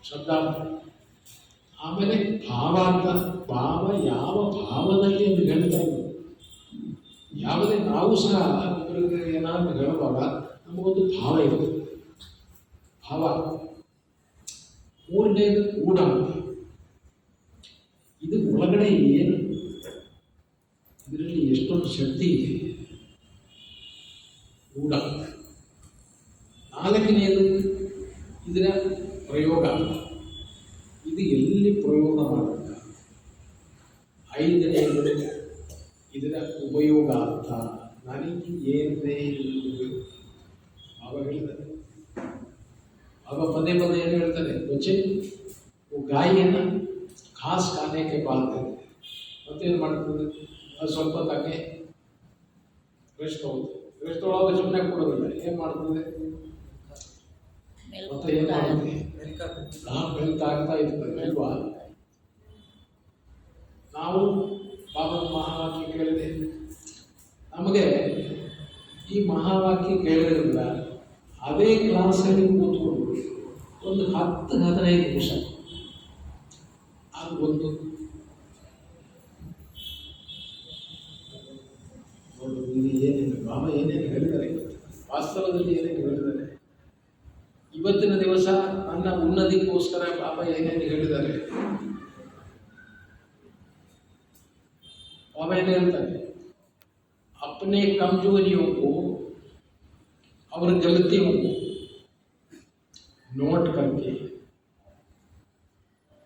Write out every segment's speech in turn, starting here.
ಶ್ರದ್ಧಾ. ಆಮೇಲೆ ಭಾವ ಅಂತ, ಭಾವ ಯಾವ ಭಾವದಲ್ಲಿ ಅಂತ ಹೇಳ್ತಾ ಇದ್ರು. ಯಾವುದೇ ನಾವು ಸಹ ಇವರಿಗೆ ಏನಾದ್ರು ಹೇಳುವಾಗ ನಮಗೊಂದು ಭಾವ ಇರುತ್ತೆ. ಭಾವ. ಮೂರನೇದು ಕೂಡ. ಇದು ಒಳಗಡೆ ಏನು, ಇದರಲ್ಲಿ ಎಷ್ಟೊಂದು ಶಕ್ತಿ ಇದೆ. ಕೂಡ. ನಾಲ್ಕನೆಯದು ಇದರ ಪ್ರಯೋಗ. ಇದು ಎಲ್ಲಿ ಪ್ರಯೋಗ ಮಾಡಬೇಕು. ಐದನೆಯದು ಇದರ ಉಪಯೋಗ ಅರ್ಥ. ನನಗೆ ಏನೇ ಆವಾಗ ಹೇಳ್ತಾರೆ, ಆಗ ಪದೇ ಪದೇ ಏನು ಹೇಳ್ತಾರೆ, ಬಚ್ಚೆ ಗಾಯಿ है ना घास खाने के बाद ಮತ್ತೇನು ಮಾಡ್ತದೆ, ಅದು ಸ್ವಲ್ಪ ತಕ್ಕೆ ರೆಸ್ಟ್ ಹೋಗುತ್ತೆ. ರೆಸ್ಟ್ ಒಳಗೆ ಸುಮ್ಮನೆ ಕೊಡೋದಿಲ್ಲ, ಏನು ಮಾಡ್ತದೆ ಮತ್ತೆ ಏನು ಮಾಡ್ತದೆ, ಬೆಳ್ತಾಗ್ತಾ ಇರ್ತದೆ ಅಲ್ವಾ. ನಾವು ಬಾಬಾ ಮಹಾವಾಕ್ಯ ಕೇಳಿದೆ, ನಮಗೆ ಈ ಮಹಾವಾಕ್ಯ ಕೇಳಿದ್ರಿಂದ ಅದೇ ಕ್ಲಾಸಲ್ಲಿ ಕೂತ್ಕೊಂಡು ಒಂದು 10-15 ನಿಮಿಷ ಅದು ಒಂದು ಇದು ಏನೇನು ಬಾಬಾ ಏನೇನು ಹೇಳಿದ್ದಾರೆ, ವಾಸ್ತವದಲ್ಲಿ ಏನೇನು ಹೇಳಿದ್ದಾರೆ, ಇವತ್ತಿನ ದಿವಸ ನನ್ನ ಉನ್ನತಿಗೋಸ್ಕರ ಬಾಬಾ ಏನೇನು ಹೇಳಿದ್ದಾರೆ. बाबा ने कहता है अपने कमजोरियों को और गलतियों को नोट करके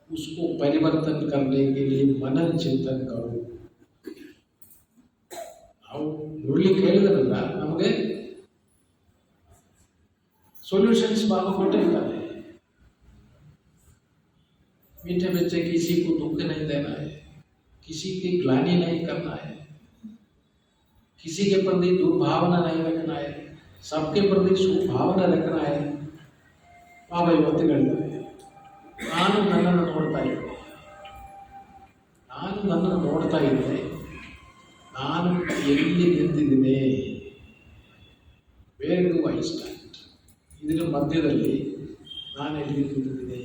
उसको परिवर्तन करने के लिए मनन चिंतन करो. ನಾವು ನೋಡ್ಲಿಕ್ಕೆ ಹೇಳಿದ್ರಲ್ಲ, ನಮಗೆ सॉल्यूशंस बाबा ಕೊಟ್ಟಿರ್ತಾರೆ. मीठे बच्चे किसी को दुख नहीं देना है, किसी की ग्लानि नहीं करना है, किसी के प्रति दुर्भावना नहीं रखना है, सबके प्रति सुभावना रखना है. बाबा ಇವತ್ತು ಹೇಳಿದ್ದಾರೆ, ನಾನು ನನ್ನನ್ನು ನೋಡ್ತಾ ಇದ್ದೆ, ನಾನು ಎಲ್ಲಿ ನಿಂತಿದ್ದೇನೆ, ವೇರ್ ಡು ಐ ಸ್ಟ್ಯಾಂಡ್, ಇದರ ಮಧ್ಯದಲ್ಲಿ ನಾನು ಎಲ್ಲಿ ನಿಂತಿದ್ದೇನೆ,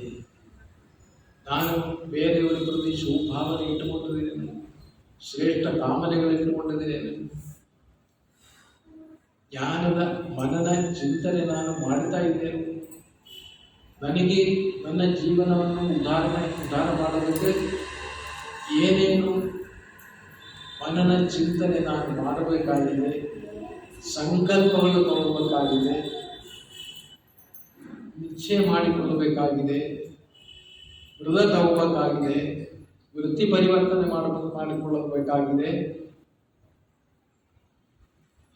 ನಾನು ಬೇರೆಯವರ ಪ್ರತಿ ಸುಭಾವನೆ ಇಟ್ಟುಕೊಂಡಿದ್ದೇನೆ, ಶ್ರೇಷ್ಠ ಕಾಮನೆಗಳಿಟ್ಟುಕೊಂಡಿದ್ದೇನೆ, ಜ್ಞಾನದ ಮನನ ಚಿಂತನೆ ನಾನು ಮಾಡ್ತಾ ಇದ್ದೇನೆ, ನನಗೆ ನನ್ನ ಜೀವನವನ್ನು ಉದ್ಧಾರ ಮಾಡೋದಕ್ಕೆ ಏನೇನು ಮನನ ಚಿಂತನೆ ನಾನು ಮಾಡಬೇಕಾಗಿದೆ, ಸಂಕಲ್ಪಗಳು ತಗೊಳ್ಬೇಕಾಗಿದೆ, ನಿಶ್ಚಯ ಮಾಡಿಕೊಳ್ಳಬೇಕಾಗಿದೆ, ಹೃದಯ ತಗೋಬೇಕಾಗಿದೆ, ವೃತ್ತಿ ಪರಿವರ್ತನೆ ಮಾಡಿಕೊಳ್ಳಬೇಕಾಗಿದೆ.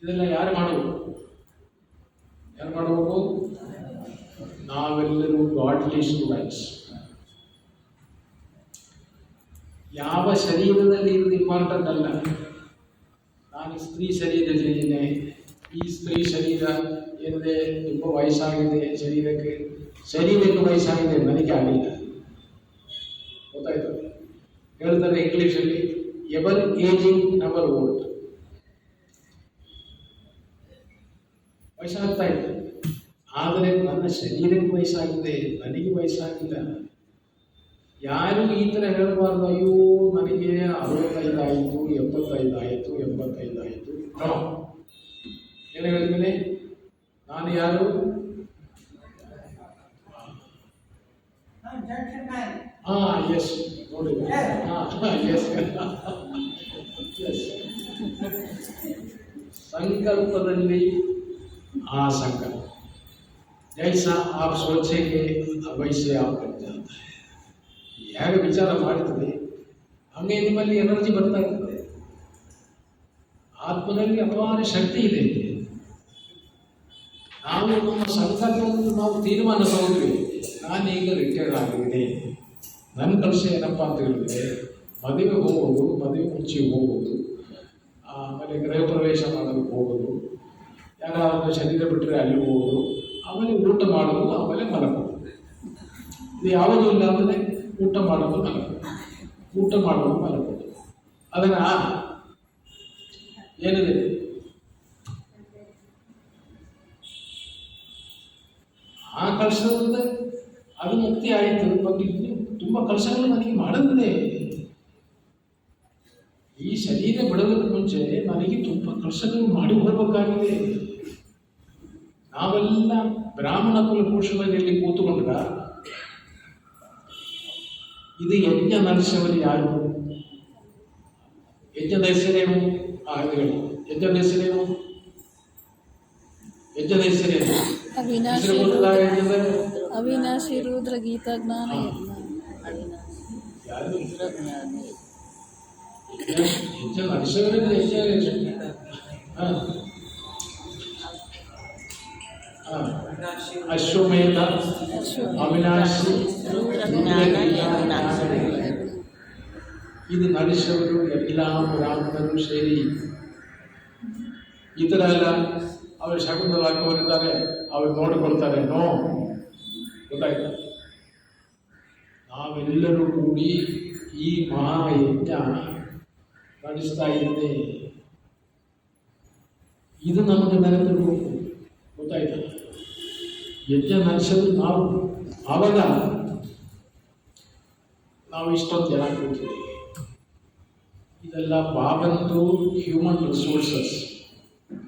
ಇದೆಲ್ಲ ಯಾರು ಮಾಡಬೇಕು? ನಾವೆಲ್ಲರೂ ಗಾಡ್ಲಿ ಸ್ಟೂಡೆಂಟ್ಸ್. ಯಾವ ಶರೀರದಲ್ಲಿ ಇರೋದು ಇಂಪಾರ್ಟೆಂಟ್ ಅಲ್ಲ. ನಾನು ಸ್ತ್ರೀ ಶರೀರದಲ್ಲಿದ್ದೇನೆ, ಈ ಸ್ತ್ರೀ ಶರೀರ ಏನಿದೆ ತುಂಬ ವಯಸ್ಸಾಗಿದೆ, ಶರೀರಕ್ಕೆ ವಯಸ್ಸಾಗಿದೆ, ನನಗೆ ಆಗಿಲ್ಲ. ಗೊತ್ತಾಯ್ತು? ಹೇಳ್ತಾರೆ ಇಂಗ್ಲೀಷಲ್ಲಿ, ಎವರ್ ಏಜಿಂಗ್ ನೆವರ್ ಓಲ್ಡ್. ವಯಸ್ಸಾಗ್ತಾ ಇದೆ, ಆದರೆ ನನ್ನ ಶರೀರಕ್ಕೆ ವಯಸ್ಸಾಗಿದೆ, ನನಗೆ ವಯಸ್ಸಾಗಿಲ್ಲ. ಯಾರು ಈ ಥರ ಹೇಳಬಾರ್ದು, ಅಯ್ಯೋ ನನಗೆ 65 ಆಯಿತು, 75 ಆಯಿತು, 85 ಆಯಿತು. ಏನು ಹೇಳ್ತೀನಿ ನಾನು? ಯಾರು? ಎಸ್ ನೋಡಿ, ಎಸ್ ಸಂಕಲ್ಪದಲ್ಲಿ ಆ ಸಂಕಲ್ಪ ಜೈಸಾ ಆಪ್ ಸೋಚೆಗೆ ವೈಸೆ ಆಪ್ ಬನ್ ಜಾತಾ ಹೈ. ಹೇಗೆ ವಿಚಾರ ಮಾಡ್ತದೆ ಹಂಗೆ ನಿಮ್ಮಲ್ಲಿ ಎನರ್ಜಿ ಬರ್ತಾ ಇರ್ತದೆ. ಆತ್ಮದಲ್ಲಿ ಅಪಾರ ಶಕ್ತಿ ಇದೆ. ನಾವು ನಮ್ಮ ಸಂಕಲ್ಪವನ್ನು ನಾವು ತೀರ್ಮಾನ ತಗೊಂಡ್ವಿ, ನಾನೀಗ ರಿಟೈರ್ ಆಗಿದ್ದೀನಿ, ನನ್ನ ಕೆಲಸ ಏನಪ್ಪ ಅಂತ ಹೇಳಿದ್ರೆ ಮದುವೆ ಹೋಗೋದು, ಮದುವೆ ಮುಂಚೆ ಹೋಗೋದು, ಆಮೇಲೆ ಗೃಹ ಪ್ರವೇಶ ಮಾಡೋದಕ್ಕೆ ಹೋಗೋದು, ಯಾರಾದರೂ ಶರೀರ ಬಿಟ್ಟರೆ ಅಲ್ಲಿ ಹೋಗೋದು, ಆಮೇಲೆ ಊಟ ಮಾಡೋದು, ಆಮೇಲೆ ಮಲಗೋದು. ಇದು ಯಾವುದೂ ಇಲ್ಲ ಅಂದರೆ ಊಟ ಮಾಡೋದು ಮಲಗೋದು, ಊಟ ಮಾಡೋದು ಮಲಗೋದು. ಅದನ್ನು ಏನಿದೆ ಆ ಕಳಿಸೋದ್ರೆ ಅದು ಮುಕ್ತಿ ಆಯಿತು. ಮತ್ತು ಇನ್ನು ತುಂಬ ಕೆಲಸಗಳು ನನಗೆ ಮಾಡಲಿದೆ. ಈ ಶರೀರ ಬಿಡೋದಕ್ಕೆ ಮುಂಚೆ ನನಗೆ ತುಂಬ ಕೆಲಸಗಳು ಮಾಡಿ ಬರಬೇಕಾಗಿದೆ. ನಾವೆಲ್ಲ ಬ್ರಾಹ್ಮಣ ಕುಲಪುರುಷರಲ್ಲಿ ಕೂತುಕೊಂಡ್ರ ಇದು ಯಜ್ಞ ನಡೆಸವರು ಯಾರು? ಯಜ್ಞದ ಹೆಸರೇನು? ಯಜ್ಞದ ಹೆಸರೇನು? ಯಜ್ಞದ ಹೆಸರೇನು? ಅವಿನಾಶಿ ರುದ್ರ ಗೀತಾ ಜ್ಞಾನ ಯಜ್ಞ ನಡೆಸೋದ್ರಿಂದ ಅಶ್ವಮೇಧ, ಅವಿನಾಶಿ, ಇದು ನಡೆಸೋರು ಎಲ್ಲ ಬ್ರಾಹ್ಮಣರು ಸೇರಿ. ಈ ಥರ ಎಲ್ಲ ಅವರು ಶಕುಂತಲ ಹಾಕೋರಿದ್ದಾರೆ, ಅವ್ರು ನೋಡಿಕೊಳ್ತಾರೆ. ಗೊತ್ತಾಯ್ತು. ನಾವೆಲ್ಲರೂ ಕೂಡಿ ಈ ಮಹಾಯಜ್ಞ ನಡೆಸ್ತಾ ಇದ್ದೆ. ಇದು ನಮಗೆ ನೆನಪಿರಬೇಕು. ಗೊತ್ತಾಯ್ತು. ಯಜ್ಞ ನಡೆಸೋದು ನಾವು. ಆವಾಗ ನಾವು ಇಷ್ಟೊಂದು ಜನ ಕೂತಿದ್ದೀವಿ. ಇದೆಲ್ಲ ಬಾಬಂದು ಹ್ಯೂಮನ್ ರಿಸೋರ್ಸಸ್.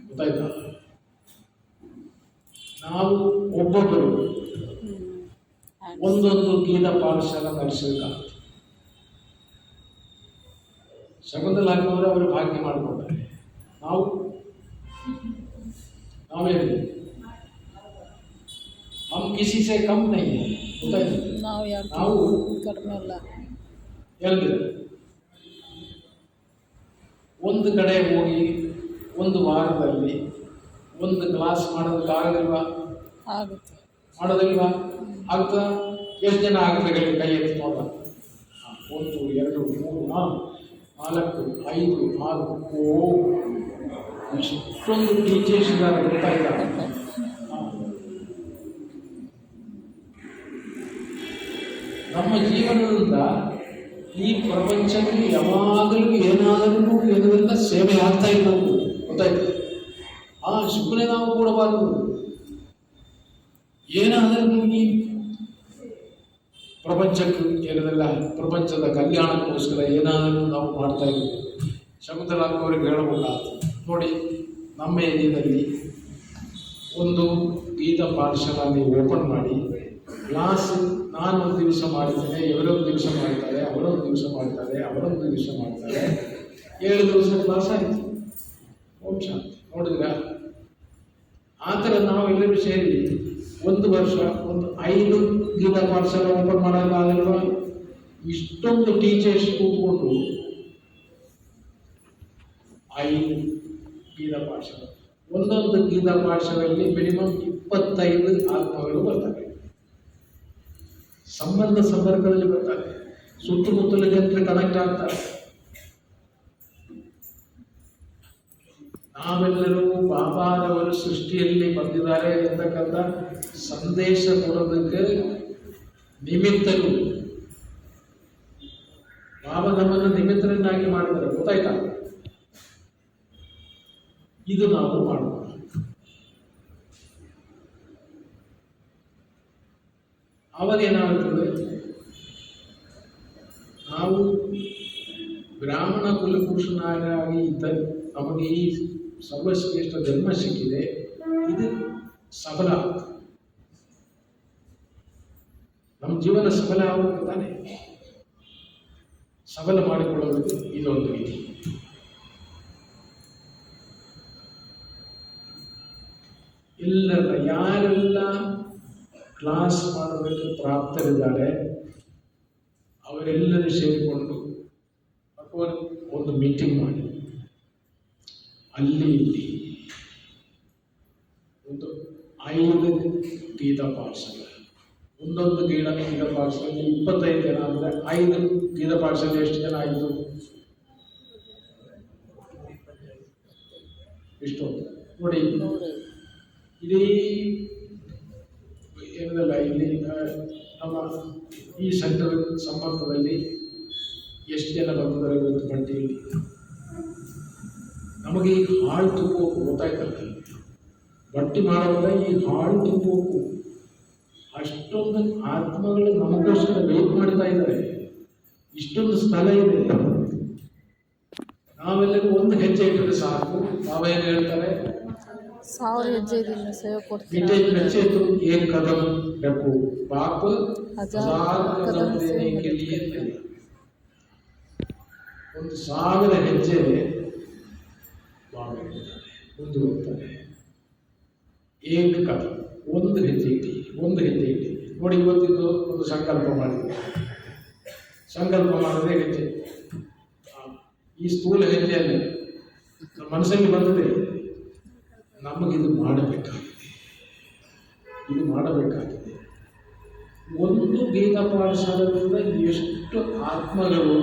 ಗೊತ್ತಾಯ್ತಾ? ನಾವು ಒಬ್ಬೊಬ್ಬರು ಒಂದೊಂದು ಗೀತ ಪಾಠಶಾಲೆ ನಡೆಸಬೇಕಾಗ್ತದೆ. ಶಕುಂತಲ ಹಾಕಿದ್ರೆ ಅವರು ಭಾಗ್ಯ ಮಾಡಿಕೊಡ್ತಾರೆ. ನಾವೇನು हम किसी से कम नहीं है. ನಾವು ಕಡಿಮೆ ಅಲ್ಲ. ಹೇಳಿದ್ರೆ ಒಂದು ಕಡೆ ಹೋಗಿ ಒಂದು ವಾರದಲ್ಲಿ ಒಂದು ಕ್ಲಾಸ್ ಮಾಡೋದಕ್ಕಾಗೋದಿಲ್ವಾ? ಆಗುತ್ತೆ. ಮಾಡೋದಿಲ್ವಾ? ಆಗ್ತದ? ಎಷ್ಟು ಜನ ಆಗಬೇಕು? ಕೈ ಎತ್ತಿ ನೋಡ. 1 2 3 4 5 6 ಇಷ್ಟೊಂದು ಟೀಚರ್ಸ್ ಇದ್ದಾರೆ. ಗೊತ್ತಾಯ್ತಾ? ನಮ್ಮ ಜೀವನದಿಂದ ಈ ಪ್ರಪಂಚಕ್ಕೆ ಯಾವಾಗಲೂ ಏನಾದರೂ ಏನರಿಂದ ಸೇವೆ ಆಗ್ತಾ ಇರಬೇಕು. ಗೊತ್ತಾಯ್ತು? ಸುಮ್ಮನೆ ನಾವು ಕೊಡಬಾರ್ದು. ಏನಾದರೂ ಈ ಪ್ರಪಂಚಕ್ಕೆ ಏನದಲ್ಲ, ಪ್ರಪಂಚದ ಕಲ್ಯಾಣಕ್ಕೋಸ್ಕರ ಏನಾದರೂ ನಾವು ಮಾಡ್ತಾ ಇದ್ದೀವಿ. ಶಕುಂತಲ ಅವ್ರಿಗೆ ಹೇಳಬೇಕಾಗ್ತದೆ. ನೋಡಿ, ನಮ್ಮ ಏರಿಯಾದಲ್ಲಿ ಒಂದು ಗೀತಾ ಪಾಠಶಾಲೆ ಓಪನ್ ಮಾಡಿ ಕ್ಲಾಸ್ ನಾನು ಒಂದು ದಿವಸ ಮಾಡ್ತೇನೆ, ಇವರೊಂದು ದಿವಸ ಮಾಡ್ತಾರೆ, ಅವರೊಂದು ದಿವಸ ಮಾಡ್ತಾರೆ, ಅವರೊಂದು ದಿವಸ ಮಾಡ್ತಾರೆ. 7 ದಿವಸ ಕ್ಲಾಸ್ ಆಯಿತು. ಓಂ ಶಾಂತಿ. ನೋಡಿದ್ರ? ಆ ಥರ ನಾವೆಲ್ಲರೂ ಸೇರಿ ಒಂದು ವರ್ಷ ಒಂದು 5 ಗೀತಾ ಪಾಠಶಾಲೆ ಓಪನ್ ಮಾಡೋಕ್ಕಾಗಲ್ವಾ? ಇಷ್ಟೊಂದು ಟೀಚರ್ಸ್ ಕೂತ್ಕೊಂಡು 5 ಗೀತಾ ಪಾಠಶಾಲೆ, ಒಂದೊಂದು ಗೀತಾ ಪಾಠಶಾಲೆಯಲ್ಲಿ ಮಿನಿಮಮ್ 25 ಆತ್ಮಗಳು ಬರ್ತಾರೆ. ಸಂಪರ್ಕದಲ್ಲಿ ಬರ್ತಾರೆ. ಸುತ್ತಮುತ್ತಲ ಜನರು ಕನೆಕ್ಟ್ ಆಗ್ತಾರೆ. ನಾವೆಲ್ಲರೂ ಬಾಬಾರವರು ಸೃಷ್ಟಿಯಲ್ಲಿ ಬಂದಿದ್ದಾರೆ ಎಂತಕ್ಕಂಥ ಸಂದೇಶ ಕೊಡೋದಕ್ಕೆ ನಿಮಿತ್ತರು. ಬಾಬಾ ನಮ್ಮನ್ನು ನಿಮಿತ್ತರನ್ನಾಗಿ ಮಾಡಿದ್ದಾರೆ. ಗೊತ್ತಾಯ್ತಾ? ಇದು ನಾವು ಮಾಡಬಹುದು. ಆವಾಗ ಏನಾಗುತ್ತದೆ? ನಾವು ಬ್ರಾಹ್ಮಣ ಕುಲಪುರುಷನಾಗಿ ಇದ್ದ ನಮಗೆ ಈ ಸರ್ವಶ್ರೇಷ್ಠ ಜನ್ಮ ಸಿಕ್ಕಿದೆ. ಇದು ಸಫಲ, ನಮ್ಮ ಜೀವನ ಸಫಲ ಆಗುತ್ತೆ ತಾನೆ. ಸಫಲ ಮಾಡಿಕೊಳ್ಳೋದಕ್ಕೆ ಇದೊಂದು ರೀತಿ. ಯಾರೆಲ್ಲ ಕ್ಲಾಸ್ ಮಾಡೋದಕ್ಕೆ ಪ್ರಾಪ್ತರಿದ್ದಾರೆ ಅವರೆಲ್ಲರೂ ಸೇರಿಕೊಂಡು ಅಥವಾ ಒಂದು ಮೀಟಿಂಗ್ ಮಾಡಿ ಅಲ್ಲಿ ಇಲ್ಲಿ ಒಂದು 5 ಗೀತಾ ಪಾಠಶಾಲೆ, ಒಂದೊಂದು ಗೀತಾ ಪಾಠಶಾಲೆ 25 ಜನ ಅಂದರೆ 5 ಗೀತಾ ಪಾಠಶಾಲೆ ಎಷ್ಟು ಜನ ಆಯಿತು? ಇಷ್ಟು ನೋಡಿ. ಇಡೀ ಏನಲ್ಲ, ಇಲ್ಲಿ ನಮ್ಮ ಈ ಸೆಂಟರ್ ಸಂಪರ್ಕದಲ್ಲಿ ಎಷ್ಟು ಜನ ಬಂದಿದ್ದಾರೆ ಇವತ್ತು ಪಟ್ಟಿಯಲ್ಲಿ. ನಮಗೆ ಈ ಹಾಳು ತುಂಬೋಕು. ಗೊತ್ತಾಯ್ತಲ್ಲ, ಬಟ್ಟಿ ಮಾಡುವಾಗ ಈ ಹಾಳು ತುಂಬೋಕು. ಅಷ್ಟೊಂದು ಆತ್ಮಗಳು ನಮಗೋಸ್ಕರ ವೇಟ್ ಮಾಡ್ತಾ ಇದ್ದಾರೆ. ಇಷ್ಟೊಂದು ಸ್ಥಳ ಇದೆ. ನಾವೆಲ್ಲರೂ ಒಂದು ಹೆಜ್ಜೆ ಇಟ್ಟರೆ ಸಾಕು. ಬಾಬಾ ಏನು ಹೇಳ್ತಾರೆ? 1000 ಹೆಜ್ಜೆ ಇದೀನಿ ಸೇವೆ ಕೊಡ್ತೀನಿ. मीठे बच्चे तो एक कदम रखो, बाप 1000 कदम देने के लिए तैयार. ಒಂದು 1000 ಹೆಜ್ಜೆ ಬಾಬಾ ಹೇಳ್ತಾರೆ, ಮುಂದೆ ಹೋಗ್ತಾರೆ. ಏಕ ಕದಂ, ಒಂದು ಹೆಜ್ಜೆ ಇಟ್ಟು, ಒಂದು ಹೆಜ್ಜೆ ಇಟ್ಟು ನೋಡಿ. ಇವತ್ತಿದ್ದು ಒಂದು ಸಂಕಲ್ಪ ಮಾಡಿದೆ. ಸಂಕಲ್ಪ ಮಾಡದೆ ಹೆಜ್ಜೆ, ಈ ಸ್ಥೂಲ ಹೆಜ್ಜೆಯಲ್ಲಿ ನಮ್ಮ ಮನಸ್ಸಲ್ಲಿ ಬಂದಿದೆ, ನಮಗಿದು ಮಾಡಬೇಕಾಗಿದೆ, ಇದು ಮಾಡಬೇಕಾಗಿದೆ. ಒಂದು ಗೀತಾ ಪಾಠಶಾಲೆಯಿಂದ ಎಷ್ಟು ಆತ್ಮಗಳು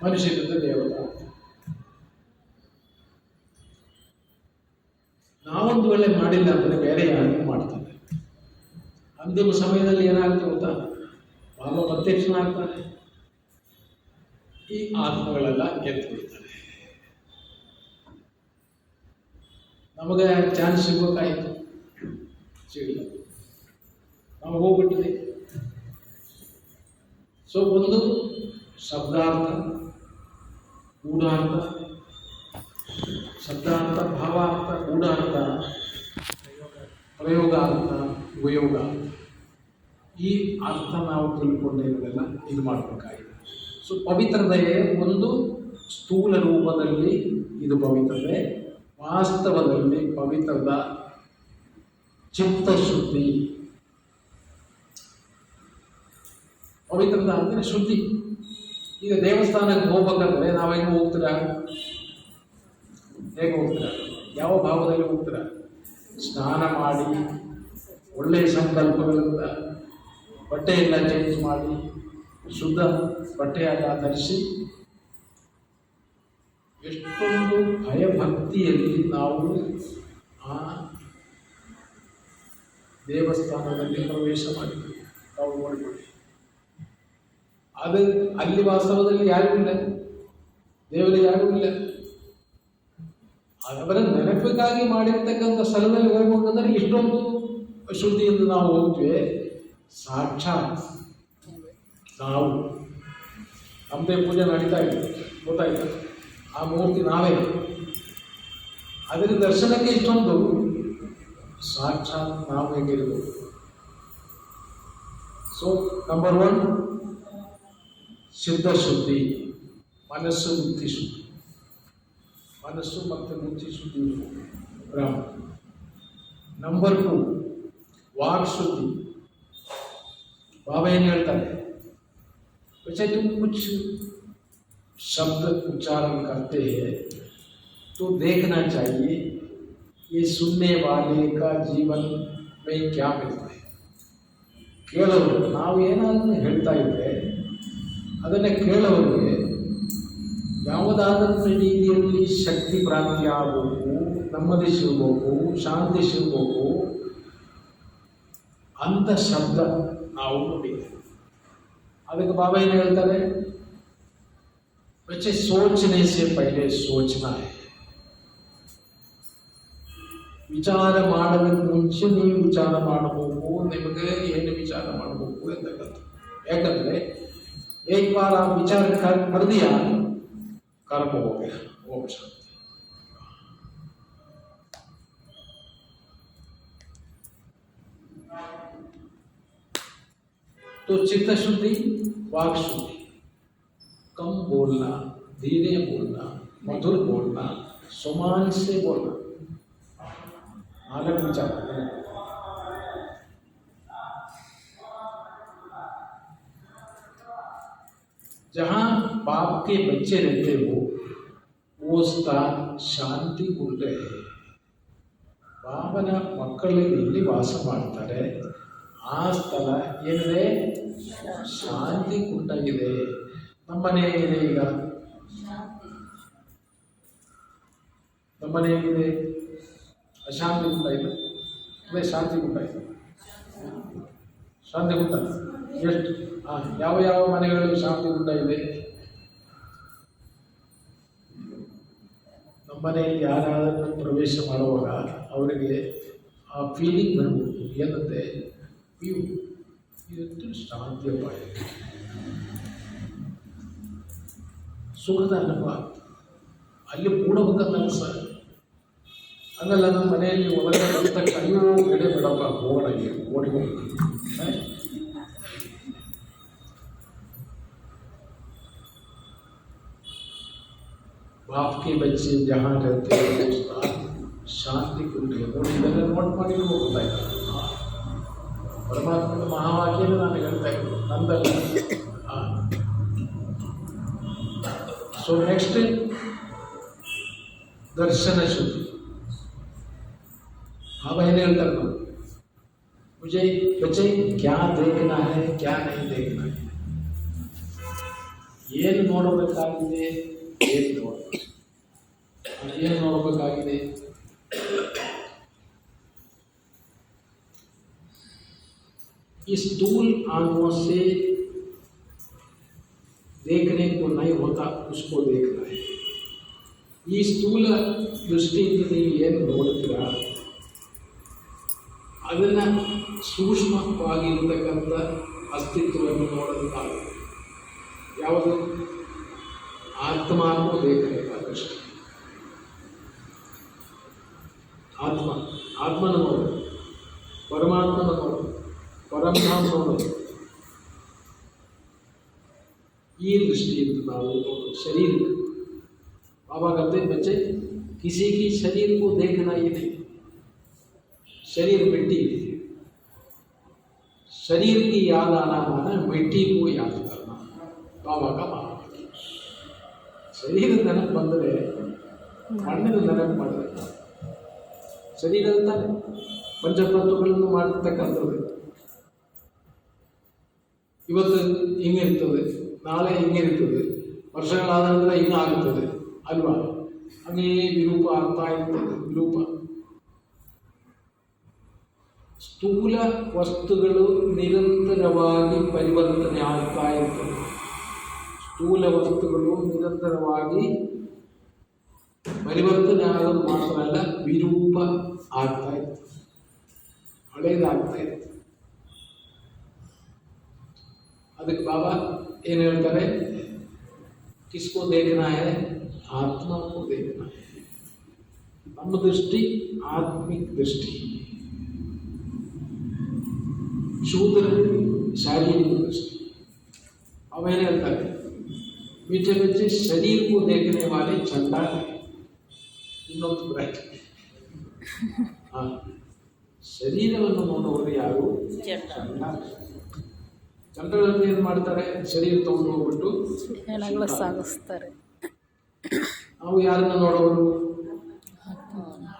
ಮನುಷ್ಯರಿಂದ ದೇವರ. ನಾವೊಂದು ವೇಳೆ ಮಾಡಿಲ್ಲ ಅಂದರೆ ಬೇರೆ ಯಾರು ಮಾಡ್ತಾರೆ. ಅಂತಿಮ ಸಮಯದಲ್ಲಿ ಏನಾಗುತ್ತೆ ಗೊತ್ತಾ? ಬಾಬಾ ಪ್ರತ್ಯಕ್ಷನಾಗ್ತಾನೆ, ಈ ಆತ್ಮಗಳೆಲ್ಲ ಎದ್ದು ಬಿಡ್ತಾರೆ. ನಮಗೆ ಚಾನ್ಸ್ ಸಿಗಬೇಕಾಯಿತು, ಸಿಗಲಿಲ್ಲ, ನಾವು ಹೋಗ್ಬಿಟ್ಟಿದೆ. ಸೊ ಒಂದು ಶಬ್ದಾರ್ಥ, ಗೂಢಾರ್ಥ, ಶಬ್ದಾರ್ಥ, ಭಾವಾರ್ಥ, ಗೂಢಾರ್ಥ, ಪ್ರಯೋಗಾರ್ಥ, ಉಪಯೋಗ, ಈ ಅರ್ಥ ನಾವು ತಿಳ್ಕೊಂಡಿರೋದೆಲ್ಲ ಇದು ಮಾಡಬೇಕಾಗಿದೆ. ಸೊ ಪವಿತ್ರತೆಯೇ ಒಂದು ಸ್ಥೂಲ ರೂಪದಲ್ಲಿ ಇದು ಪವಿತ್ರತೆ, ವಾಸ್ತವದಲ್ಲಿ ಪವಿತ್ರದ ಚಿತ್ತಶುದ್ಧಿ. ಪವಿತ್ರದ ಅಂದರೆ ಶುದ್ಧಿ. ಈಗ ದೇವಸ್ಥಾನಕ್ಕೆ ಹೋಗ್ಬೇಕಂದ್ರೆ ನಾವು ಹೆಂಗೆ ಹೋಗ್ತೀರಾ? ಹೇಗೆ ಹೋಗ್ತೀರಾ? ಯಾವ ಭಾವದಲ್ಲಿ ಹೋಗ್ತೀರಾ? ಸ್ನಾನ ಮಾಡಿ, ಒಳ್ಳೆಯ ಸಂಕಲ್ಪಗಳಿಂದ ಬಟ್ಟೆಯೆಲ್ಲ ಚೇಂಜ್ ಮಾಡಿ, ಶುದ್ಧ ಬಟ್ಟೆಯೆಲ್ಲ ಧರಿಸಿ, ಎಷ್ಟೊಂದು ಭಯಭಕ್ತಿಯಲ್ಲಿ ನಾವು ಆ ದೇವಸ್ಥಾನದಲ್ಲಿ ಪ್ರವೇಶ ಮಾಡಿದ್ವಿ. ನಾವು ನೋಡಿಕೊಳ್ಳಿ, ಅದು ಅಲ್ಲಿ ವಾಸ್ತವದಲ್ಲಿ ಯಾರೂ ಇಲ್ಲ, ದೇವರು ಯಾರೂ ಇಲ್ಲ. ಅವರ ನೆನಪಿಗಾಗಿ ಮಾಡಿರ್ತಕ್ಕಂಥ ಸ್ಥಳದಲ್ಲಿ ಹೋಗ್ಬೇಕಂದ್ರೆ ಇಷ್ಟೊಂದು ಶುದ್ಧಿಯಿಂದ ನಾವು ಹೋಗ್ತೀವಿ. ಸಾಕ್ಷಾತ್ ನಾವು ನಮ್ಮದೇ ಪೂಜೆ ನಡೀತಾ ಇದೆ, ಗೊತ್ತಾಯ್ತು, ಆ ಮೂರ್ತಿ ನಾವೇ. ಅದರ ದರ್ಶನಕ್ಕೆ ಇಷ್ಟೊಂದು ಸಾಕ್ಷಾತ್ ನಾವು ಹೇಗಿರ್ಬೋದು. ಸೊ ನಂಬರ್ 1 ಸಿದ್ಧಶುದ್ಧಿ, ಮನಸ್ಸು ಬುದ್ಧಿ ಶುದ್ಧಿ. ಮನಸ್ಸು ಮತ್ತು ಬುದ್ಧಿ ಶುದ್ಧಿ ಬ್ರಾಹ್ಮ. ನಂಬರ್ 2 वाक शुद्धि. बाबा ये ಹೇಳ್ತಾರೆ, बच्चे तुम कुछ शब्द उच्चारण करते हैं तो देखना चाहिए ये सुनने वाले का जीवन में क्या मिलता है. ಕೇಳೋರು ನಾವು ಏನಾದರೂ ಹೇಳ್ತಾ ಇದ್ದರೆ ಅದನ್ನು ಕೇಳೋರಿಗೆ ಯಾವುದಾದರೂ ರೀತಿಯಲ್ಲಿ ಶಕ್ತಿ ಪ್ರಾಪ್ತಿ ಆಗಬೇಕು, ನೆಮ್ಮದಿ ಸಿಗಬೇಕು, ಶಾಂತಿ ಸಿಗಬೇಕು ಅಂತ ಶಬ್ದ ನಾವು ನೋಡಿದ್ದೇವೆ. ಅದಕ್ಕೆ ಬಾಬಾ ಏನು ಹೇಳ್ತಾರೆ, बच्चे सोचने से पहले सोचना है. ವಿಚಾರ ಮಾಡೋದಕ್ಕೆ ಮುಂಚೆ ನೀವು ವಿಚಾರ ಮಾಡಬೇಕು, ನಿಮಗೆ ಏನು ವಿಚಾರ ಮಾಡಬೇಕು ಅಂತಕ್ಕಂಥ. ಯಾಕಂದರೆ एक बार आप विचार कर दिया, कर्म हो गया. ओम शांति. तो चित्त शुद्धि, वाक शुद्धि, कम बोलना, धीरे बोलना, मधुर बोलना, सुमान से बोलना. अलग विचार जहाँ बाप के बच्चे रहते हो वो स्थान ಶಾಂತಿ ಗುಂಡ है. ಬಾಬನ ಮಕ್ಕಳು ಎಲ್ಲಿ ವಾಸ ಮಾಡ್ತಾರೆ ಆ ಸ್ಥಳ ಏನಿದೆ, ಶಾಂತಿ ಕುಂಡ ಇದೆ. ನಮ್ಮನೆ ಏನಿದೆ, ಈಗ ನಮ್ಮನೆ ಏನಿದೆ, ಅಶಾಂತಿ ಕುಂಡ ಇದೆ, ಅದೇ ಶಾಂತಿ ಕುಂಡ ಇದೆ. ಶಾಂತಿ ಕುಂಡ ಎಷ್ಟು? ಯಾವ ಯಾವ ಮನೆಗಳಲ್ಲಿ ಶಾಂತಿ ಕುಂಡ ಇದೆ? ನಮ್ಮನೆಯಲ್ಲಿ ಯಾರಾದರೂ ಪ್ರವೇಶ ಮಾಡುವಾಗ ಅವರಿಗೆ ಆ ಫೀಲಿಂಗ್ ಬರ್ಬೋದು. ಏನಂತೆ ಇವು ಇವತ್ತು ಶಾಂತಿಯಪ್ಪ, ಸುಖದ ಅನುಭವ ಅಲ್ಲಿ ಕೂಡಬೇಕಂತ ಅನ್ಸ. ಹಂಗಲ್ಲ ನಮ್ಮ ಮನೆಯಲ್ಲಿ ಒಳಗೆ ಬಂದ ಅಯ್ಯೋ ಗಡೆ ಬಿಡಪ್ಪ ಹೋಗಿ ಓಡಿ ಹೋಗಿ. ಬಾಪ್ ಕೆ ಬಚ್ಚೆ ಜಹಾ रहते हैं ಶಾಂತಿ ಕುಂಟೆ ನೋಡಿ. ಇದೆಲ್ಲ ನೋಟ್ ಮಾಡಿದ್ರು ಗೊತ್ತಾಯ್ತು. ಪರಮಾತ್ಮನ ಮಹಾವಾಕ್ಯನ ನಾನು ಹೇಳ್ತಾ ಇದ್ದು ನಂದಲ್ಲ. ಸೊ ನೆಕ್ಸ್ಟ್ ದರ್ಶನ ಶುದ್ಧಿ. ಬಾಬಾ ಏನು ಹೇಳ್ತಾರೆ ನಾವು, ಮುझे बच्चे क्या देखना है क्या नहीं देखना है, ಏನು ನೋಡಬೇಕಾಗಿದೆ ಏನು ನೋಡಬೇಕಾಗಿದೆ. इस स्थूल आंखों से देखने को नहीं होता, उसको देखना है. ಈ ಸ್ಥೂಲ ದೃಷ್ಟಿಯಿಂದ ನೀವು ಏನು ನೋಡ್ತೀರಾ ಅದನ್ನು ಸೂಕ್ಷ್ಮವಾಗಿರ್ತಕ್ಕಂಥ ಅಸ್ತಿತ್ವವನ್ನು ನೋಡೋದಕ್ಕಾಗುತ್ತೆ. ಯಾವುದು ಆತ್ಮಕ್ಕೂ देखने ದೃಷ್ಟಿ. ಆತ್ಮನ ನೋಡು, ಪರಮಾತ್ಮನ ನೋಡು, ಪರಮಧಾಮ ನೋಡೋದು. ಈ ದೃಷ್ಟಿಯಿಂದ ನಾವು ಶರೀರ बाबा कहते हैं बच्चे किसी की शरीर को देखना ही नहीं, शरीर मिट्टी, शरीर की याद आना माना मिट्टी को याद करना. बाबा का महावाक्य. शरीर ನೆನಪು ಬಂದರೆ ಮಣ್ಣಿನ ನೆನಪು ಮಾಡಿದ್ರೆ ಶರೀರ ಅಂತಾನೆ ಪಂಚತತ್ವಗಳನ್ನು ಮಾಡಿರ್ತಕ್ಕಂಥದ್ದು. ಇವತ್ತು ಹಿಂಗಿರ್ತದೆ, ನಾಳೆ ಹಿಂಗಿರ್ತದೆ, ವರ್ಷಗಳಾದ ನಂತರ ಹಿಂಗಾಗುತ್ತದೆ ಅಲ್ವಾ? ಹಾಗೆ ವಿರೂಪ ಆಗ್ತಾ ಇರ್ತದೆ. ವಿರೂಪ ಸ್ಥೂಲ ವಸ್ತುಗಳು ನಿರಂತರವಾಗಿ ಪರಿವರ್ತನೆ ಆಗ್ತಾ ಇರ್ತದೆ. ಸ್ಥೂಲ ವಸ್ತುಗಳು ನಿರಂತರವಾಗಿ ಪರಿವರ್ತನೆ ಆಗೋದು ಮಾತ್ರ ಅಲ್ಲ, ವಿರೂಪ ಆಗ್ತಾ ಇರ್ತದೆ, ಹಳೇದಾಗ್ತಾ ಇರ್ತದೆ. ಅದಕ್ಕೆ ಬಾಬಾ ಏನು ಹೇಳ್ತಾರೆ, किसको देखना है, आत्मा को देखना है. ನಮ್ಮ ದೃಷ್ಟಿ ಆತ್ಮಿಕ ದೃಷ್ಟಿ, ಶೂದ್ರ ಶಾರೀರಿಕ ದೃಷ್ಟಿ. ಅವೇನು ಹೇಳ್ತಾರೆ, मीठे बच्चे शरीर को देखने वाले चंडाल है. ಇನ್ನೊಂದು ಬ್ರಾಕೆಟ್, ಶರೀರವನ್ನು ನೋಡುವವರು ಯಾರು? ಚಂಡಾಲ. ಚಂಡಾಲರು ಏನು ಮಾಡ್ತಾರೆ, ಶರೀರ ತಗೊಂಡು ಹೋಗ್ಬಿಟ್ಟು ಸಾಗಿಸ್ತಾರೆ. ನಾವು ಯಾರನ್ನ ನೋಡೋರು?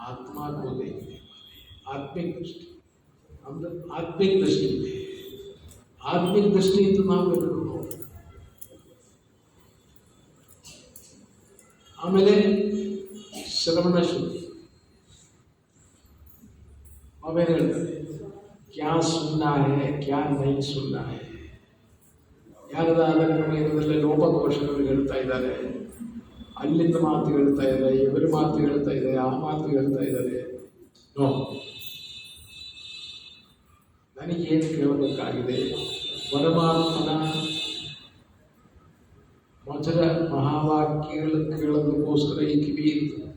ಆತ್ಮ ಗೋದೆ, ಆತ್ಮಿಕ ದೃಷ್ಟಿ. ನಮ್ದು ಆತ್ಮಿಕ ದೃಷ್ಟಿ ಇದೆ. ಆತ್ಮಿಕ ದೃಷ್ಟಿಯಿಂದ ನಾವು ಎಲ್ಲರೂ ನೋಡೋದು. ಆಮೇಲೆ ಶ್ರವಣ ಶುದ್ಧಿ. ಆಮೇಲೆ ಹೇಳ್ತಾರೆ ಕ್ಯಾ ಸುನ್ನ ಹೇ ಕ್ಯಾ ನೈ ಸುನ್ನ ಹೇ. ಯಾರದಾದರೆ ನಮಗೆ ಲೋಪದೋಷಗಳು ಹೇಳ್ತಾ ಇದ್ದಾರೆ, ಅಲ್ಲಿಂದ ಮಾತು ಹೇಳ್ತಾ ಇದ್ದಾರೆ, ಇವರ ಮಾತು ಹೇಳ್ತಾ ಇದ್ದಾರೆ, ಆ ಮಾತು ಹೇಳ್ತಾ ಇದ್ದಾರೆ. ನೋ, ನನಗೇನು ಕೇಳಬೇಕಾಗಿದೆ, ಪರಮಾತ್ಮನ ಮಧುರ ಮಹಾವಾಕ್ಯಗಳು ಕೇಳೋದಕ್ಕೋಸ್ಕರ ಈ ಕಿವಿ ಇರ್ತದೆ.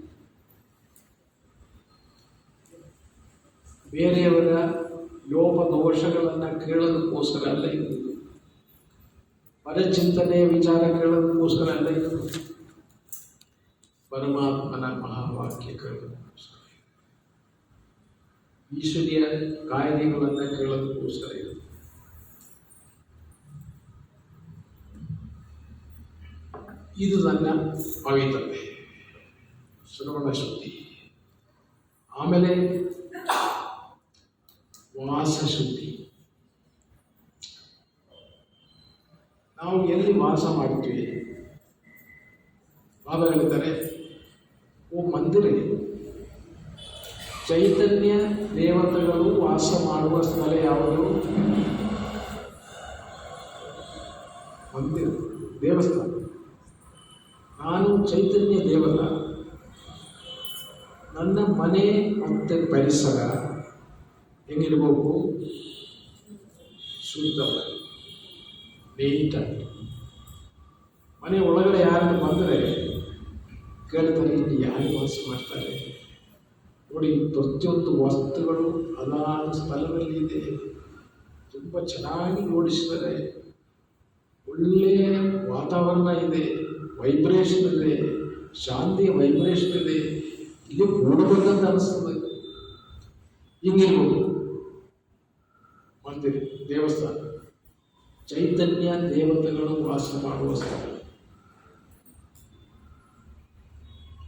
ಬೇರೆಯವರ ಲೋಪದೋಷಗಳನ್ನು ಕೇಳೋದಕ್ಕೋಸ್ಕರ ಅಲ್ಲ ಇರುವುದು. ಪರಚಿಂತನೆ ವಿಚಾರ ಕೇಳೋದಕ್ಕೋಸ್ಕರ ಅಲ್ಲ ಇರುವುದು. ಪರಮಾತ್ಮನ ಮಹಾವಾಕ್ಯ ಕೇಳೋದಕ್ಕೋಸ್ಕರ, ಈಶ್ವರಿಯ ಕಾಯ್ದೆಗಳನ್ನು ಕೇಳೋದಕ್ಕೋಸ್ಕರ ಇರುವುದು. ಇದು ನನ್ನ ಪವಿತ್ರತೆ, ಶ್ರವಣ ಶುದ್ಧಿ. ಆಮೇಲೆ ವಾಸ ಶುದ್ಧಿ. ನಾವು ಎಲ್ಲಿ ವಾಸ ಮಾಡ್ತೀವಿ? ಬಾಬಾ ಹೇಳ್ತಾರೆ, ಓ ಮಂದಿರ, ಚೈತನ್ಯ ದೇವತೆಗಳು ವಾಸ ಮಾಡುವ ಸ್ಥಳ ಯಾವುದು? ಮಂದಿರ, ದೇವಸ್ಥಾನ. ನಾನು ಚೈತನ್ಯ ದೇವತ. ನನ್ನ ಮನೆ ಮತ್ತು ಪರಿಸರ ಹೆಂಗಿರ್ಬೇಕು? ಶುದ್ಧವಾಗಿ, ನೀಟಾಗಿ. ಮನೆ ಒಳಗಡೆ ಯಾರನ್ನು ಬಂದರೆ ಕೇಳ್ತಾರೆ, ಇಲ್ಲಿ ಯಾರು ವಾಸ ಮಾಡ್ತಾರೆ ನೋಡಿ. ಪ್ರತಿಯೊಂದು ವಸ್ತುಗಳು ಅದಾದ ಸ್ಥಳದಲ್ಲಿ ಇದೆ. ತುಂಬ ಚೆನ್ನಾಗಿ ಜೋಡಿಸಿದರೆ, ಒಳ್ಳೆಯ ವಾತಾವರಣ ಇದೆ, ವೈಬ್ರೇಷನ್ ಇದೆ, ಶಾಂತಿಯ ವೈಬ್ರೇಷನ್ ಇದೆ. ಇಲ್ಲಿ ಕೂಡಬೇಕಂತ ಅನಿಸ್ತದೆ. ಹಿಂಗಿರ್ಬೋದು ಮಂದಿರ, ದೇವಸ್ಥಾನ, ಚೈತನ್ಯ ದೇವತೆಗಳು ವಾಸ ಮಾಡುವ ಸ್ಥಳ.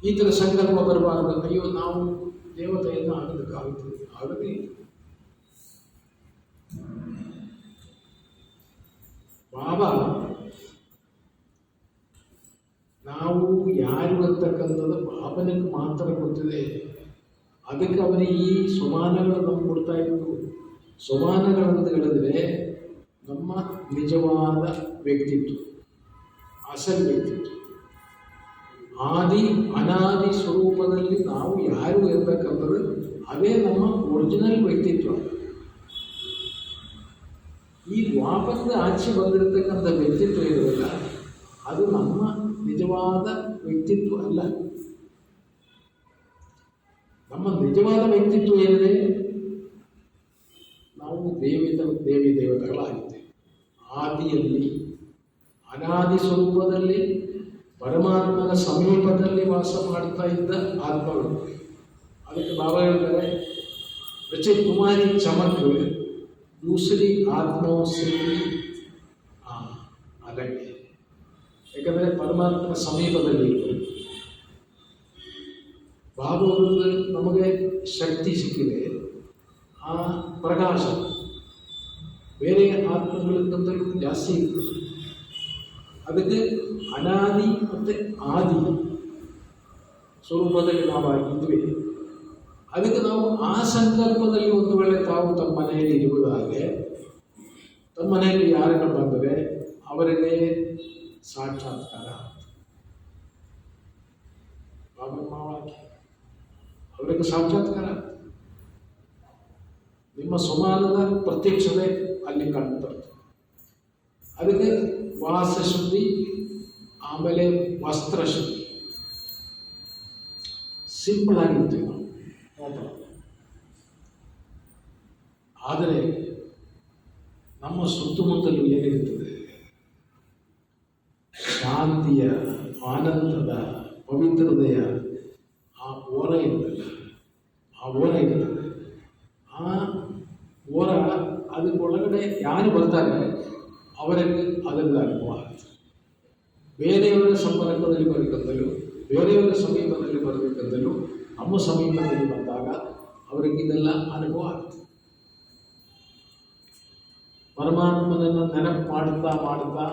ಈ ಥರ ಸಂಕಲ್ಪ ಬರಬಾರದು. ಅಯ್ಯೋ, ನಾವು ದೇವತೆಯನ್ನು ಆಗದಕ್ಕಾಗುತ್ತದೆ, ಆಗದೇ ಇಲ್ಲ. ಬಾಬಾ ನಾವು ಯಾರು ಅಂತಕ್ಕಂಥದ್ದು ಬಾಬನಿಗೆ ಮಾತ್ರ ಗೊತ್ತಿದೆ. ಅದಕ್ಕೆ ಅವನಿಗೆ ಈ ಸಮಾನಗಳು ನಮ್ಗೆ ಕೊಡ್ತಾ ಇದ್ದು. ಸಮಾನಗಳಂತ ಹೇಳಿದ್ರೆ ನಮ್ಮ ನಿಜವಾದ ವ್ಯಕ್ತಿತ್ವ, ಅಸಲ್ ವ್ಯಕ್ತಿತ್ವ, ಆದಿ ಅನಾದಿ ಸ್ವರೂಪದಲ್ಲಿ ನಾವು ಯಾರು ಇರಬೇಕಂದ್ರೆ ಅದೇ ನಮ್ಮ ಒರಿಜಿನಲ್ ವ್ಯಕ್ತಿತ್ವ. ಈ ವಾಪಸ್ಸು ಆಚೆ ಬಂದಿರತಕ್ಕಂಥ ವ್ಯಕ್ತಿತ್ವ ಇರೋದಿಲ್ಲ, ಅದು ನಮ್ಮ ನಿಜವಾದ ವ್ಯಕ್ತಿತ್ವ ಅಲ್ಲ. ನಮ್ಮ ನಿಜವಾದ ವ್ಯಕ್ತಿತ್ವ ಏನಿದೆ? ನಾವು ದೇವಿ ದೇವತೆಗಳಾಗಿದ್ದೇವೆ. ಆದಿಯಲ್ಲಿ ಅನಾದಿ ಸ್ವರೂಪದಲ್ಲಿ ಪರಮಾತ್ಮನ ಸಮೀಪದಲ್ಲಿ ವಾಸ ಮಾಡ್ತಾ ಇದ್ದ ಆತ್ಮಗಳು. ಅದಕ್ಕೆ ಬಾಬಾ ಹೇಳ್ತಾರೆ, ಬಚ್ಚೆ ಕುಮಾರಿ ಚಮಕ್ ದೂಸರಿ ಆತ್ಮೋ ಸೇರಿ ಅದಕ್ಕೆ. ಯಾಕಂದರೆ ಪರಮಾತ್ಮನ ಸಮೀಪದಲ್ಲಿ ಬಾಬಾವ್ರದ್ದು ನಮಗೆ ಶಕ್ತಿ ಸಿಕ್ಕಿದೆ. ಆ ಪ್ರಕಾಶ ಬೇರೆ ಆತ್ಮಗಳಿಗಿಂತಲೂ ಜಾಸ್ತಿ ಇತ್ತು. ಅದಕ್ಕೆ ಅನಾದಿ ಮತ್ತು ಆದಿ ಸ್ವರೂಪದಲ್ಲಿ ನಾವು ಆಗಿದ್ವಿ. ಅದಕ್ಕೆ ನಾವು ಆ ಸಂಕಲ್ಪದಲ್ಲಿ ಒಂದು ವೇಳೆ ತಾವು ತಮ್ಮ ಮನೆಯಲ್ಲಿ ಇರುವುದಾದರೆ, ತಮ್ಮ ಮನೆಯಲ್ಲಿ ಯಾರನ್ನು ಬಂದರೆ ಅವರಿಗೆ ಸಾಕ್ಷಾತ್ಕಾರ ಬಾಬಾ ಅವರಿಗೆ ಸಾಕ್ಷಾತ್ಕಾರ, ನಿಮ್ಮ ಸಮಾನದ ಪ್ರತ್ಯಕ್ಷತೆ ಅಲ್ಲಿ ಕಂಡು ಬರ್ತದೆ. ಅದಕ್ಕೆ ವಾಸ ಶುದ್ಧಿ, ಆಮೇಲೆ ವಸ್ತ್ರ ಶುದ್ಧಿ. ಸಿಂಪಲ್ ಆಗಿರ್ತೀವಿ ನಾವು. ಆದರೆ ನಮ್ಮ ಸುತ್ತಮುತ್ತಲು ಏನಿರುತ್ತದೆ, ಶಾಂತಿಯ, ಆನಂದದ, ಪವಿತ್ರತೆಯ ಆ ಓರ ಇರ್ತದೆ. ಆ ಓರ ಇರ್ತದೆ. ಆ ಓರ ಅದಕ್ಕೊಳಗಡೆ ಯಾರು ಬರ್ತಾರೆ ಅವರಿಗೆ ಅದರಿಂದ ಅನುಭವ ಆಗ್ತದೆ. ಬೇರೆಯವರ ಸಂಪರ್ಕದಲ್ಲಿ ಬರಬೇಕಂತಲೂ, ಬೇರೆಯವರ ಸಮೀಪದಲ್ಲಿ ಬರಬೇಕಂತಲೂ ನಮ್ಮ ಸಮೀಪದಲ್ಲಿ ಬಂದಾಗ ಅವರಿಗೆ ಇದೆಲ್ಲ ಅನುಭವ ಆಗ್ತದೆ. ಪರಮಾತ್ಮನನ್ನು ನೆನಪು ಮಾಡ್ತಾ ಮಾಡ್ತಾ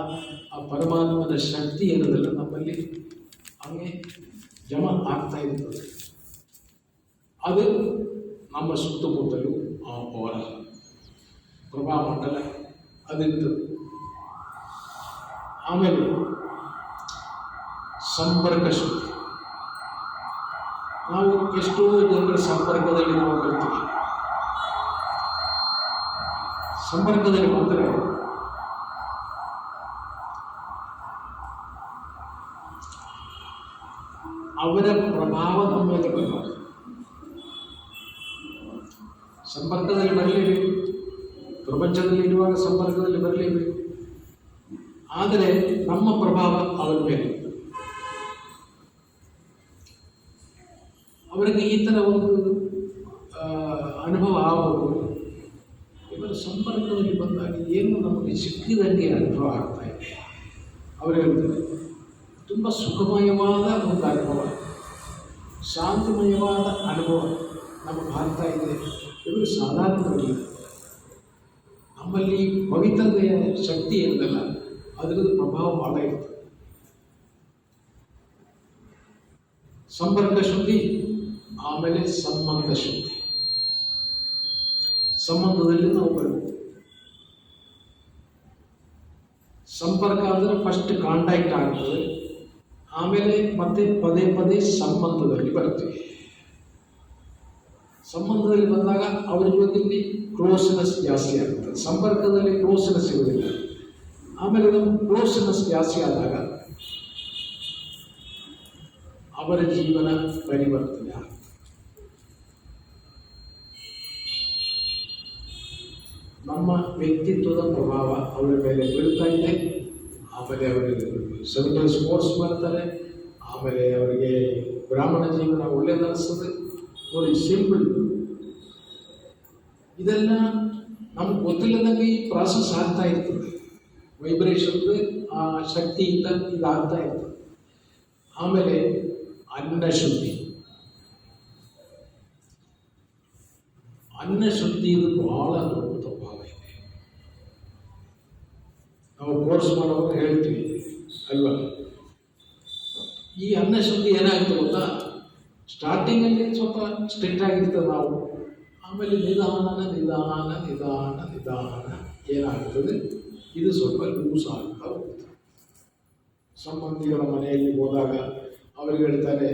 ಆ ಪರಮಾತ್ಮನ ಶಕ್ತಿ ಏನದಲ್ಲ ನಮ್ಮಲ್ಲಿ ಹಂಗೆ ಜಮ ಆಗ್ತಾ ಇರ್ತದೆ. ಅದು ನಮ್ಮ ಸುತ್ತಮುತ್ತಲು ಆ ಅವರ ಪ್ರಭಾಮಂಡಲ ಅದಿರ್ತದೆ. ಆಮೇಲೆ ಸಂಪರ್ಕ ಶುದ್ಧಿ. ನಾವು ಎಷ್ಟೋ ಜನರ ಸಂಪರ್ಕದಲ್ಲಿ ನಾವು ಬರ್ತೀವಿ. ಸಂಪರ್ಕದಲ್ಲಿ ಬಂದರೆ ಅವರ ಪ್ರಭಾವ ನಮ್ಮ ಮೇಲೆ ಬರಬಾರದು. ಸಂಪರ್ಕದಲ್ಲಿ ಬರಲೇಬೇಕು, ಪ್ರಪಂಚದಲ್ಲಿ ಇರುವಾಗ ಸಂಪರ್ಕದಲ್ಲಿ ಬರಲೇಬೇಕು. ಆದರೆ ನಮ್ಮ ಪ್ರಭಾವ ಅವರ ಮೇಲೆ, ಅವರಿಗೆ ಈ ಥರ ಒಂದು ಅನುಭವ ಆಗಬಹುದು. ಇವರ ಸಂಪರ್ಕದಲ್ಲಿ ಬಂದಾಗ ಏನು ನಮಗೆ ಸಿಕ್ಕಿದಂಗೆ ಅನುಭವ ಆಗ್ತಾ ಇದೆ. ಅವರು ಹೇಳ್ತಾರೆ, ತುಂಬ ಸುಖಮಯವಾದ ಒಂದು ಅನುಭವ, ಶಾಂತಿಮಯವಾದ ಅನುಭವ ನಮಗೆ ಆಗ್ತಾ ಇದೆ. ಇವರು ಸಾಧಾರಣವಾಗಿಲ್ಲ. ನಮ್ಮಲ್ಲಿ ಪವಿತ್ರತೆಯ ಶಕ್ತಿ ಏನಲ್ಲ, ಅದರದ್ದು ಪ್ರಭಾವ ಭಾಳ ಇರ್ತದೆ. ಸಂಪರ್ಕ ಶುದ್ಧಿ, ಆಮೇಲೆ ಸಂಬಂಧ ಶುದ್ಧಿ. ಸಂಬಂಧದಲ್ಲಿ ನಾವು ಬರಬೇಕು. ಸಂಪರ್ಕ ಅಂದರೆ ಫಸ್ಟ್ ಕಾಂಟ್ಯಾಕ್ಟ್ ಆಗ್ತದೆ, ಆಮೇಲೆ ಮತ್ತೆ ಪದೇ ಪದೇ ಸಂಬಂಧದಲ್ಲಿ ಬರ್ತೀವಿ. ಸಂಬಂಧದಲ್ಲಿ ಬಂದಾಗ ಅವ್ರ ಜೊತೆಲಿ ಕ್ಲೋಸ್ನೆಸ್ ಜಾಸ್ತಿ ಆಗ್ತದೆ, ಸಂಪರ್ಕದಲ್ಲಿ ಕ್ಲೋಸ್ನೆಸ್ ಇರುವುದಿಲ್ಲ. ಆಮೇಲೆ ನಮ್ಮ ಕ್ಲೋಸ್ನೆಸ್ ಜಾಸ್ತಿ ಆದಾಗ ಅವರ ಜೀವನ ಪರಿವರ್ತನೆ ಆಗ್ತದೆ. ನಮ್ಮ ವ್ಯಕ್ತಿತ್ವದ ಪ್ರಭಾವ ಅವರ ಮೇಲೆ ಬೀಳ್ತಾ ಇದೆ. ಆಮೇಲೆ ಅವರಿಗೆ ಸೆಂಟ್ರಲ್ ಸ್ಪೋರ್ಟ್ಸ್ ಮಾಡ್ತಾರೆ. ಆಮೇಲೆ ಅವರಿಗೆ ಬ್ರಾಹ್ಮಣ ಜೀವನ ಒಳ್ಳೆಯದನಿಸ್ತದೆ. ನೋಡಿ, ಸಿಂಪಲ್. ಇದೆಲ್ಲ ನಮ್ಗೆ ಗೊತ್ತಿಲ್ಲದಂಗೆ ಈ ಪ್ರಾಸೆಸ್ ಆಗ್ತಾ ಇರ್ತದೆ. ವೈಬ್ರೇಷನ್ ಆ ಶಕ್ತಿಯಿಂದ ಇದಾಗ್ತಾ ಇರ್ತದೆ. ಆಮೇಲೆ ಅನ್ನಶುದ್ಧಿ. ಅನ್ನಶುದ್ಧಿ ಇದು ಬಹಳ ದೊಡ್ಡ ಭಾವ ಇದೆ. ನಾವು ಕೋರ್ಸ್ ಮಾಡೋವಾಗ ಹೇಳ್ತೀವಿ ಅಲ್ವಾ, ಈ ಅನ್ನಶುದ್ಧಿ ಏನಾಗುತ್ತೆ ಗೊತ್ತಾ, ಸ್ಟಾರ್ಟಿಂಗಲ್ಲಿ ಸ್ವಲ್ಪ ಸ್ಟ್ರಿಕ್ಟ್ ಆಗಿರ್ತದೆ ನಾವು. ಆಮೇಲೆ ನಿಧಾನ ನಿಧಾನ ನಿಧಾನ ನಿಧಾನ ಏನಾಗ್ತದೆ, ಇದು ಸ್ವಲ್ಪ ಲೂಸ್ ಆಗ್ತಾ ಹೋಗ್ತದೆ. ಸಂಬಂಧಿಗಳ ಮನೆಯಲ್ಲಿ ಹೋದಾಗ ಅವ್ರಿಗೆ ಹೇಳ್ತಾರೆ,